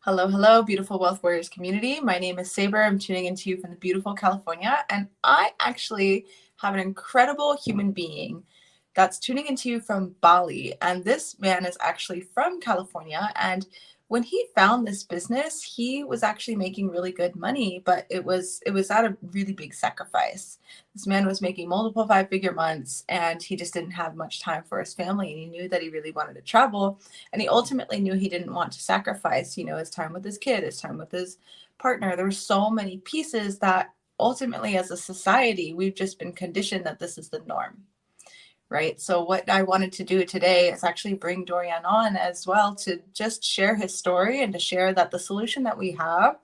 Hello, hello, beautiful Wealth Warriors community. My name is Saber. I'm tuning into you from the beautiful California, and I actually have an incredible human being that's tuning into you from Bali. And this man is actually from California. And when he found this business, he was actually making really good money, but it was at a really big sacrifice. This man was making multiple five-figure months, and he just didn't have much time for his family. And he knew that he really wanted to travel, and he ultimately knew he didn't want to sacrifice, his time with his kid, his time with his partner. There were so many pieces that ultimately, as a society, we've just been conditioned that this is the norm, right? So what I wanted to do today is actually bring Doryan on as well to just share his story and to share that the solution that we have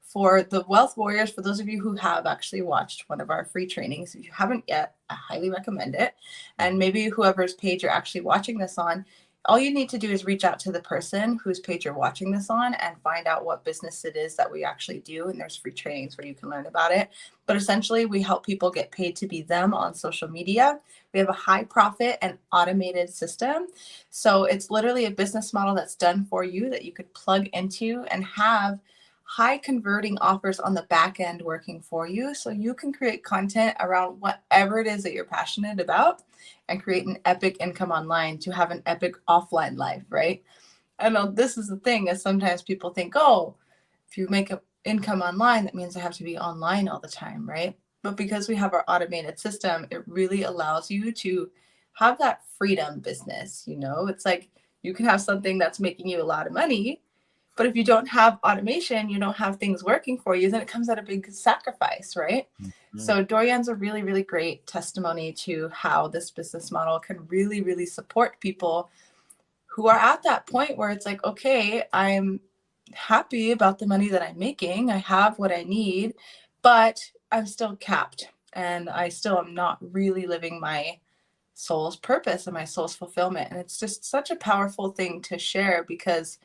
for the Wealth Warriors, for those of you who have actually watched one of our free trainings, if you haven't yet, I highly recommend it. And maybe whoever's page you're actually watching this on, all you need to do is reach out to the person whose page you're watching this on and find out what business it is that we actually do. And there's free trainings where you can learn about it. But essentially, we help people get paid to be them on social media. We have a high profit and automated system. So it's literally a business model that's done for you that you could plug into and have high converting offers on the back end working for you. So you can create content around whatever it is that you're passionate about and create an epic income online to have an epic offline life, right? I know this is the thing, is sometimes people think, oh, if you make an income online, that means I have to be online all the time, right? But because we have our automated system, it really allows you to have that freedom business. It's like you can have something that's making you a lot of money, but if you don't have automation, you don't have things working for you, then it comes at a big sacrifice, right? Mhm. So Doryan's a really, really great testimony to how this business model can really, really support people who are at that point where it's like, okay, I'm happy about the money that I'm making. I have what I need, but I'm still capped and I still am not really living my soul's purpose and my soul's fulfillment. And it's just such a powerful thing to share, because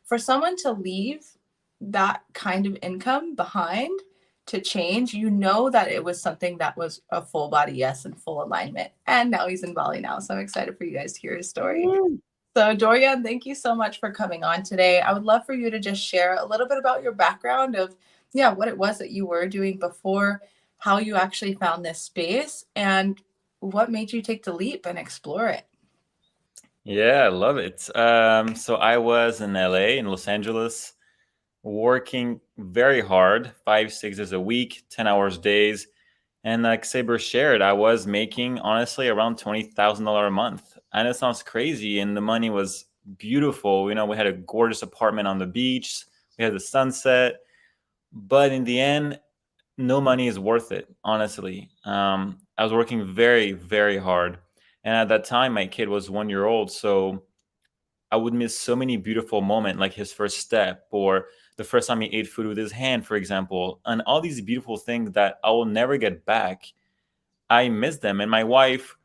for someone to leave that kind of income behind to change, that it was something that was a full body yes and full alignment. And now he's in Bali now. So I'm excited for you guys to hear his story. Woo! So, Doryan, thank you so much for coming on today. I would love for you to just share a little bit about your background of, yeah, what it was that you were doing before, how you actually found this space, and what made you take the leap and explore it. Yeah, I love it. So I was in LA, in Los Angeles, working very hard, 5, 6 days a week, 10 hours days. And like Saber shared, I was making honestly around $20,000 a month. And it sounds crazy. And the money was beautiful. We had a gorgeous apartment on the beach, we had the sunset. But in the end, no money is worth it, honestly. I was working very, very hard. And at that time, my kid was 1 year old. So I would miss so many beautiful moments, like his first step or the first time he ate food with his hand, for example, and all these beautiful things that I will never get back. I miss them. And my wife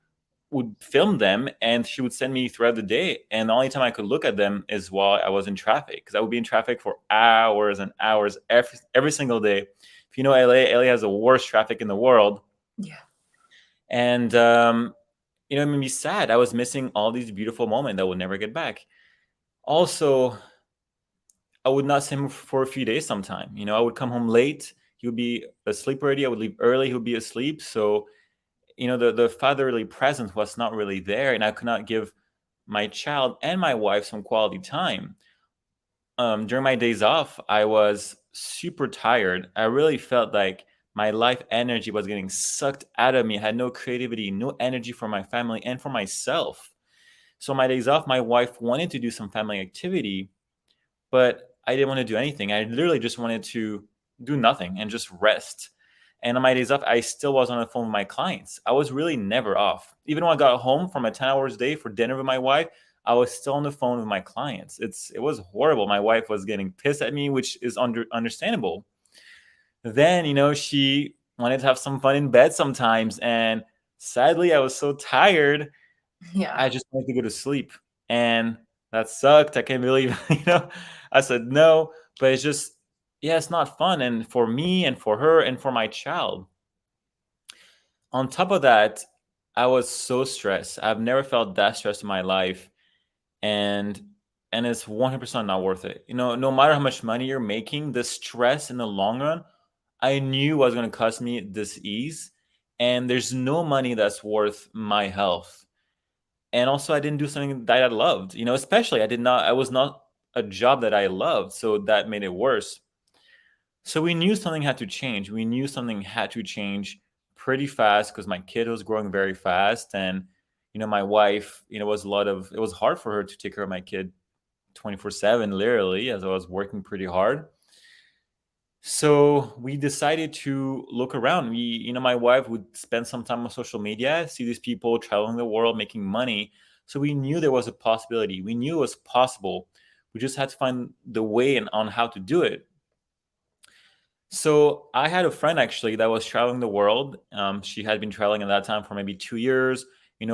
would film them and she would send me throughout the day. And the only time I could look at them is while I was in traffic, because I would be in traffic for hours and hours every single day. If you know LA has the worst traffic in the world. Yeah. And, it made me sad. I was missing all these beautiful moments that I would never get back. Also, I would not see him for a few days sometime. I would come home late. He would be asleep already. I would leave early. He would be asleep. So, the fatherly presence was not really there. And I could not give my child and my wife some quality time. During my days off, I was super tired. I really felt like my life energy was getting sucked out of me. I had no creativity, no energy for my family and for myself. So, my days off, my wife wanted to do some family activity, but I didn't want to do anything. I literally just wanted to do nothing and just rest. And on my days off, I still was on the phone with my clients. I was really never off. Even when I got home from a 10 hours day for dinner with my wife, I was still on the phone with my clients. It was horrible. My wife was getting pissed at me, which is understandable. Then, she wanted to have some fun in bed sometimes. And sadly, I was so tired Yeah. I just wanted to go to sleep. And that sucked. I can't believe, I said no, but it's just, yeah, it's not fun. And for me and for her and for my child. On top of that, I was so stressed. I've never felt that stressed in my life. And and it's 100% not worth it. No matter how much money you're making, the stress in the long run, I knew was going to cost me this ease, and there's no money that's worth my health. And also, I didn't do something that I loved. Especially I was not a job that I loved, so that made it worse. So we knew something had to change. We knew something had to change pretty fast because my kid was growing very fast, and my wife, it was hard for her to take care of my kid 24/7, literally, as I was working pretty hard. So we decided to look around. My wife would spend some time on social media, see these people traveling the world, making money. So we knew there was a possibility. We knew it was possible. We just had to find the way and on how to do it. So I had a friend actually that was traveling the world. She had been traveling at that time for maybe 2 years,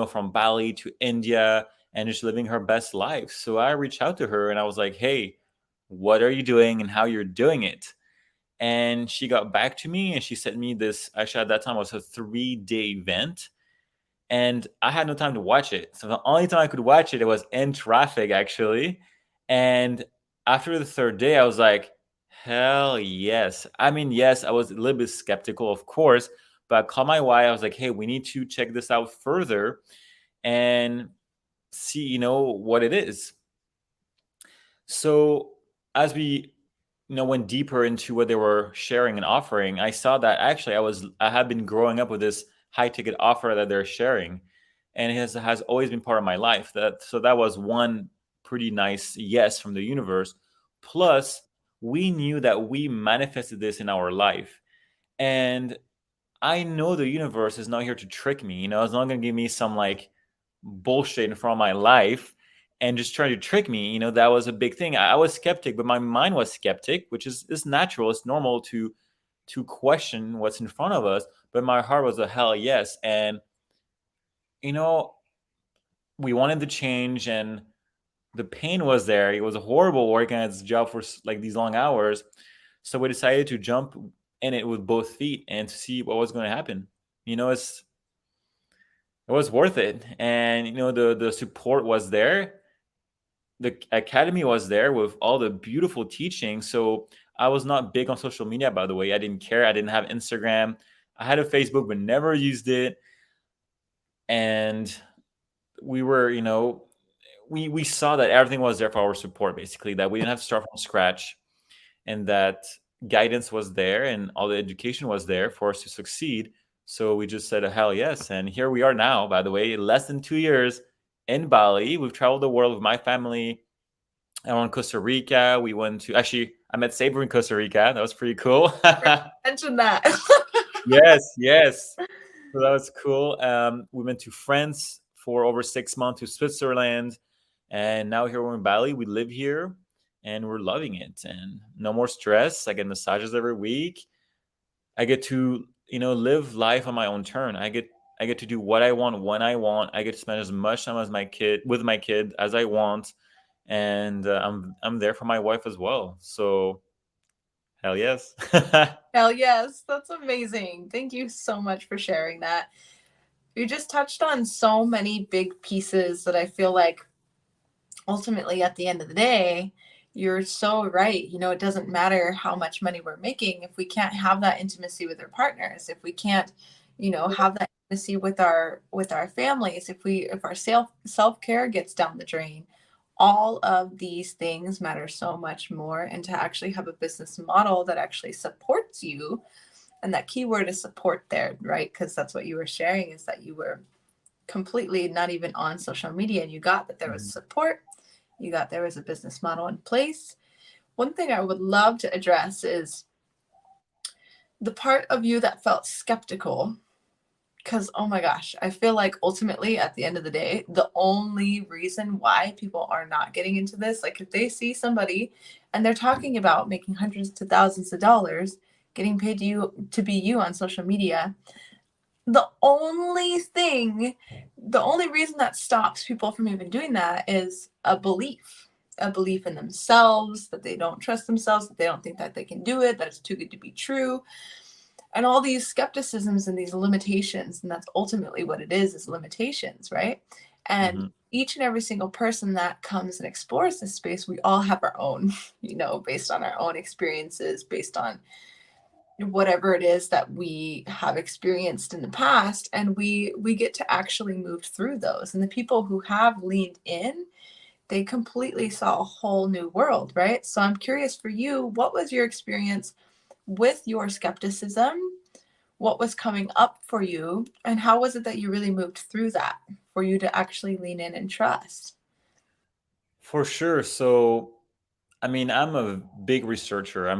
from Bali to India, and just living her best life. So I reached out to her and I was like, hey, what are you doing and how you're doing it? And she got back to me and she sent me this. Actually, at that time, it was a 3-day event. And I had no time to watch it. So the only time I could watch it, it was in traffic, actually. And after the third day, I was like, hell yes. I mean, yes, I was a little bit skeptical, of course, but I called my wife. I was like, hey, we need to check this out further and see, what it is. So as we went deeper into what they were sharing and offering, I saw that actually I had been growing up with this high ticket offer that they're sharing, and it has always been part of my life. That was one pretty nice yes from the universe. Plus, we knew that we manifested this in our life, and I know the universe is not here to trick me. It's not going to give me some like bullshit in front of my life and just trying to trick me. That was a big thing. I was skeptic, but my mind was skeptic, which is natural. It's normal to question what's in front of us. But my heart was a hell yes. And we wanted to change, and the pain was there. It was horrible working at this job for like these long hours. So we decided to jump in it with both feet and to see what was going to happen. It was worth it. And the support was there. The academy was there with all the beautiful teaching. So I was not big on social media, by the way. I didn't care. I didn't have Instagram. I had a Facebook, but never used it. And we were, we saw that everything was there for our support, basically, that we didn't have to start from scratch, and that guidance was there and all the education was there for us to succeed. So we just said, hell yes. And here we are now, by the way, less than 2 years in Bali. We've traveled the world with my family. I went to Costa Rica. We went to, actually, I met Saber in Costa Rica. That was pretty cool. Mention that. Yes. So that was cool. We went to France for over 6 months, to Switzerland. And now here we're in Bali. We live here and we're loving it. And no more stress. I get massages every week. I get to, live life on my own turn. I get to do what I want when I want. I get to spend as much time as with my kid as I want, and I'm there for my wife as well. So, hell yes. Hell yes, that's amazing. Thank you so much for sharing that. You just touched on so many big pieces that I feel like ultimately at the end of the day, you're so right. It doesn't matter how much money we're making if we can't have that intimacy with our partners, if we can't, have that intimacy with our families, if our self-care gets down the drain. All of these things matter so much more, and to actually have a business model that actually supports you, and that keyword is support there, right? Because that's what you were sharing, is that you were completely not even on social media and you got that there was support. You got there was a business model in place. One thing I would love to address is the part of you that felt skeptical. Because, oh my gosh, I feel like ultimately at the end of the day, the only reason why people are not getting into this, like if they see somebody and they're talking about making hundreds to thousands of dollars, getting paid to be you on social media, the only reason that stops people from even doing that is a belief in themselves, that they don't trust themselves, that they don't think that they can do it, that it's too good to be true, and all these skepticisms and these limitations. And that's ultimately what it is limitations, right? And each and every single person that comes and explores this space, we all have our own, based on our own experiences, based on whatever it is that we have experienced in the past, and we get to actually move through those. And the people who have leaned in, they completely saw a whole new world, right? So I'm curious for you, what was your experience with your skepticism? What was coming up for you, and how was it that you really moved through that for you to actually lean in and trust? For sure. So, I mean, I'm a big researcher. I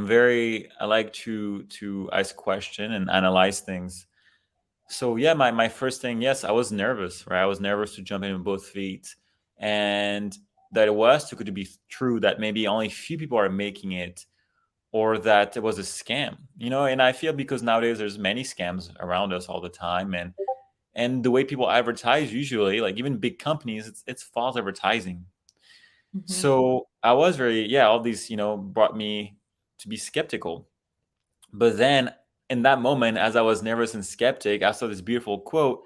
like to ask question and analyze things. So yeah, my first thing, yes, I was nervous, right? I was nervous to jump in with both feet, and that it was too good to be true that maybe only few people are making it, or that it was a scam, And I feel because nowadays there's many scams around us all the time, and the way people advertise usually, like even big companies, it's false advertising. Mm-hmm. So I was all these, brought me to be skeptical. But then in that moment, as I was nervous and skeptic, I saw this beautiful quote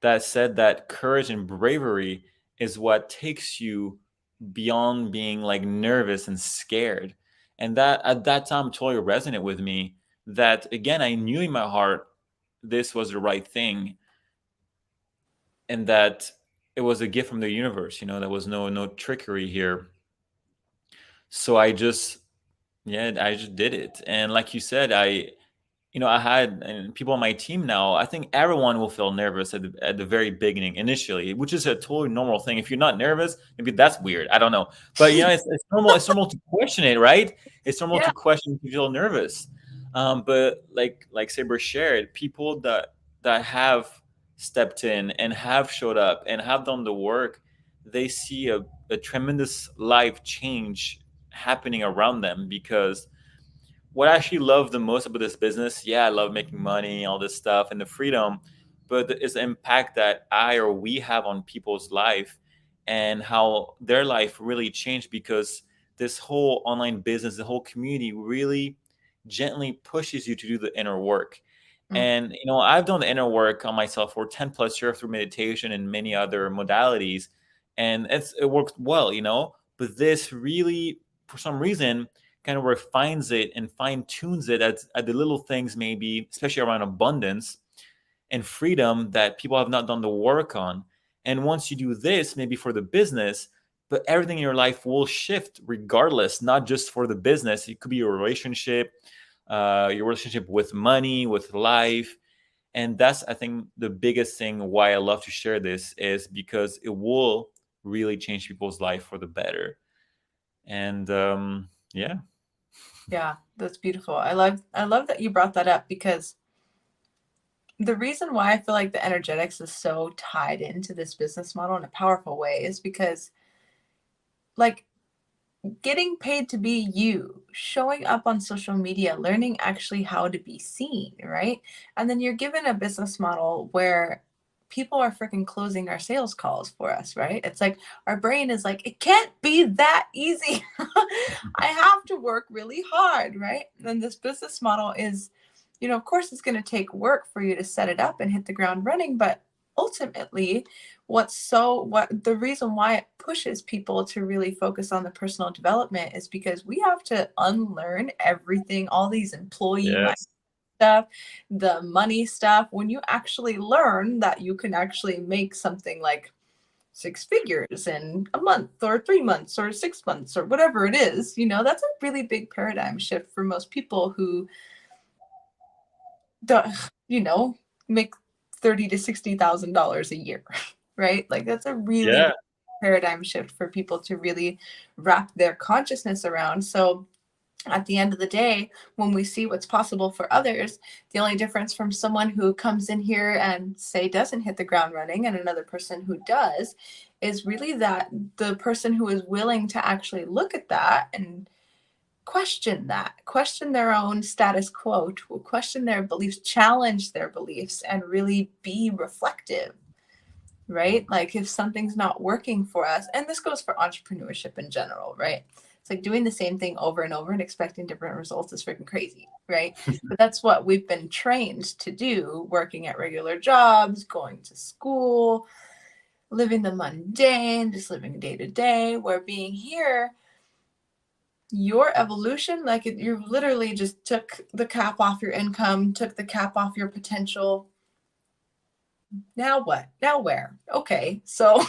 that said that courage and bravery is what takes you beyond being like nervous and scared. And that at that time totally resonated with me. That again, I knew in my heart this was the right thing, and that it was a gift from the universe. There was no trickery here. So I just did it. And like you said, I had and people on my team now. I think everyone will feel nervous at the very beginning initially, which is a totally normal thing. If you're not nervous, maybe that's weird. I don't know, but it's normal. It's normal to question it, right? It's normal Yeah. to question if you feel nervous. But like Saber shared, people that have stepped in and have showed up and have done the work, they see a tremendous life change happening around them. Because what I actually love the most about this business, yeah, I love making money, all this stuff, and the freedom, but it's the impact that I or we have on people's life, and how their life really changed because this whole online business, the whole community really gently pushes you to do the inner work. Mm. And I've done the inner work on myself for 10 plus years through meditation and many other modalities, and it worked well, but this really, for some reason, kind of refines it and fine tunes it at the little things, maybe, especially around abundance and freedom that people have not done the work on. And once you do this, maybe for the business, but everything in your life will shift regardless, not just for the business. It could be your relationship with money, with life. And that's, I think, the biggest thing why I love to share this is because it will really change people's life for the better. And yeah. Yeah, that's beautiful. I love that you brought that up, because the reason why I feel like the energetics is so tied into this business model in a powerful way is because, like, getting paid to be you, showing up on social media, learning actually how to be seen, right? And then you're given a business model where people are freaking closing our sales calls for us, right? It's like our brain is like, it can't be that easy. I have to work really hard, right? And this business model is, of course, it's going to take work for you to set it up and hit the ground running, but ultimately, what the reason why it pushes people to really focus on the personal development is because we have to unlearn everything, all these employee Yes. stuff, the money stuff. When you actually learn that you can actually make something like six figures in a month or 3 months or 6 months or whatever it is, that's a really big paradigm shift for most people who don't, make $30,000 to $60,000 a year, right? Like that's a really Yeah. big paradigm shift for people to really wrap their consciousness around. So at the end of the day, when we see what's possible for others, the only difference from someone who comes in here and say doesn't hit the ground running and another person who does is really that the person who is willing to actually look at that and question their own status quo, to question their beliefs, challenge their beliefs, and really be reflective, right? Like if something's not working for us, and this goes for entrepreneurship in general, right? It's like doing the same thing over and over and expecting different results is freaking crazy, right? But that's what we've been trained to do, working at regular jobs, going to school, living the mundane, just living day to day, where being here, your evolution, like you literally just took the cap off your income, took the cap off your potential. Now what? Now where? Okay. So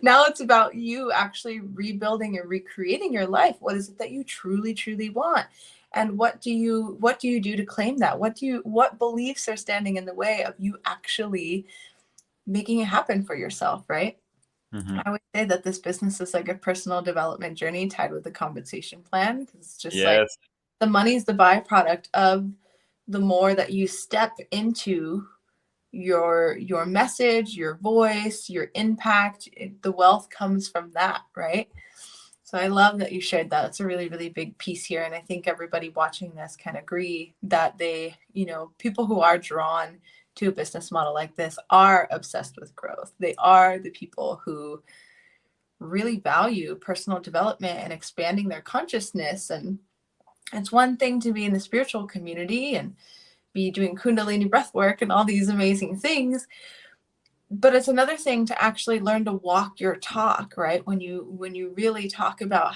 now it's about you actually rebuilding and recreating your life. What is it that you truly, truly want? And what do you do to claim that? What beliefs are standing in the way of you actually making it happen for yourself, right? Mm-hmm. I would say that this business is like a personal development journey tied with a compensation plan, because it's just like Yes. the money is the byproduct of the more that you step into your message, your voice, your impact. The wealth comes from that, right? So I love that you shared that. It's a really, really big piece here. And I think everybody watching this can agree that people who are drawn to a business model like this are obsessed with growth. They are the people who really value personal development and expanding their consciousness. And it's one thing to be in the spiritual community and be doing Kundalini breath work and all these amazing things, but it's another thing to actually learn to walk your talk, right? When you really talk about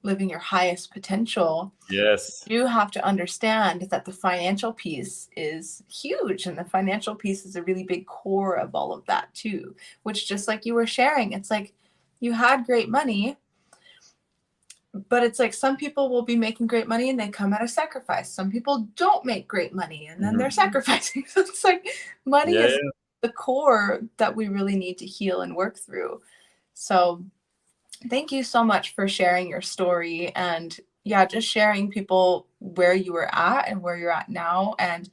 living your highest potential, Yes. you have to understand that the financial piece is huge, and the financial piece is a really big core of all of that too, which, just like you were sharing, it's like you had great money, but it's like some people will be making great money and they come at a sacrifice. Some people don't make great money and then they're Mm-hmm. sacrificing. So it's like money Yeah. is the core that we really need to heal and work through. So thank you so much for sharing your story, and yeah, just sharing people where you were at and where you're at now. And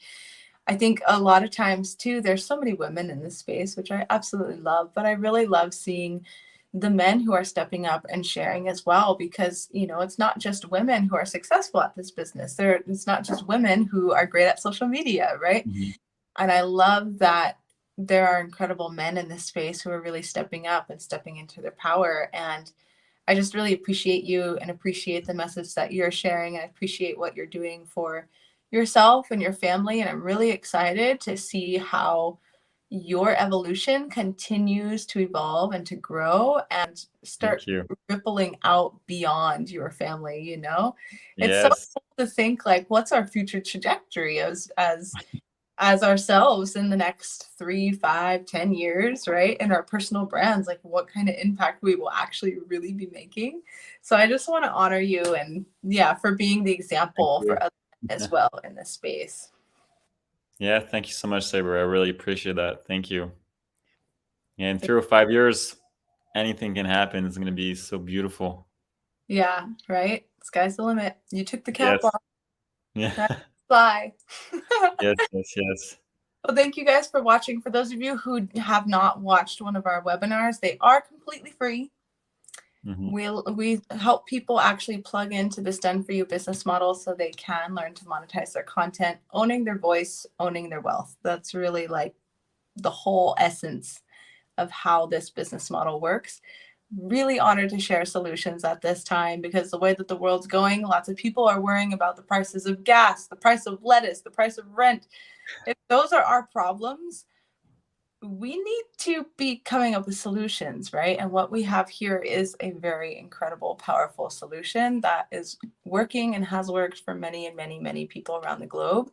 I think a lot of times too, there's so many women in this space, which I absolutely love, but I really love seeing the men who are stepping up and sharing as well, because it's not just women who are successful at this business. It's not just women who are great at social media, right? Mm-hmm. And I love that there are incredible men in this space who are really stepping up and stepping into their power. And I just really appreciate you and appreciate the message that you're sharing. I appreciate what you're doing for yourself and your family. And I'm really excited to see how your evolution continues to evolve and to grow and Thank start you. rippling out beyond your family. It's so Yes. cool to think, like, what's our future trajectory as ourselves in the next 3, 5, 10 years, right? And our personal brands, like what kind of impact we will actually really be making. So I just want to honor you, and yeah, for being the Thank example you. for others as well in this space. Yeah. Thank you so much, Saber. I really appreciate that. Thank you. Yeah, in 3 or 5 years, anything can happen. It's going to be so beautiful. Yeah, right? Sky's the limit. You took the cap Yes. off. Yeah. Now fly. Yes. Yes. Yes. Well, thank you guys for watching. For those of you who have not watched one of our webinars, they are completely free. Mm-hmm. We help people actually plug into this done for you business model so they can learn to monetize their content, owning their voice, owning their wealth. That's really like the whole essence of how this business model works. Really honored to share solutions at this time, because the way that the world's going, lots of people are worrying about the prices of gas, the price of lettuce, the price of rent. If those are our problems, we need to be coming up with solutions, right? And what we have here is a very incredible, powerful solution that is working and has worked for many and many, many people around the globe.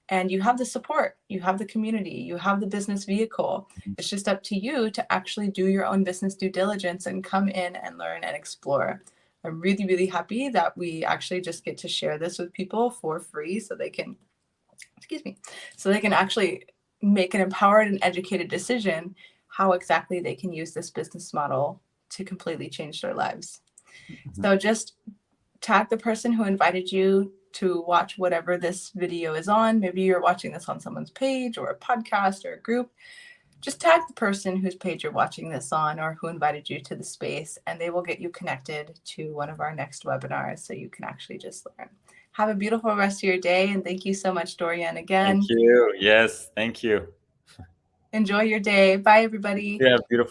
And you have the support, you have the community, you have the business vehicle. It's just up to you to actually do your own business due diligence and come in and learn and explore. I'm really, really happy that we actually just get to share this with people for free so they can, excuse me, so they can actually make an empowered and educated decision how exactly they can use this business model to completely change their lives. Mm-hmm. So just tag the person who invited you to watch whatever this video is on. Maybe you're watching this on someone's page or a podcast or a group. Just tag the person whose page you're watching this on or who invited you to the space, and they will get you connected to one of our next webinars so you can actually just learn. Have a beautiful rest of your day, and thank you so much, Doryan, Thank again. you. Yes. Thank you. Enjoy your day. Bye, everybody. Yeah. Beautiful.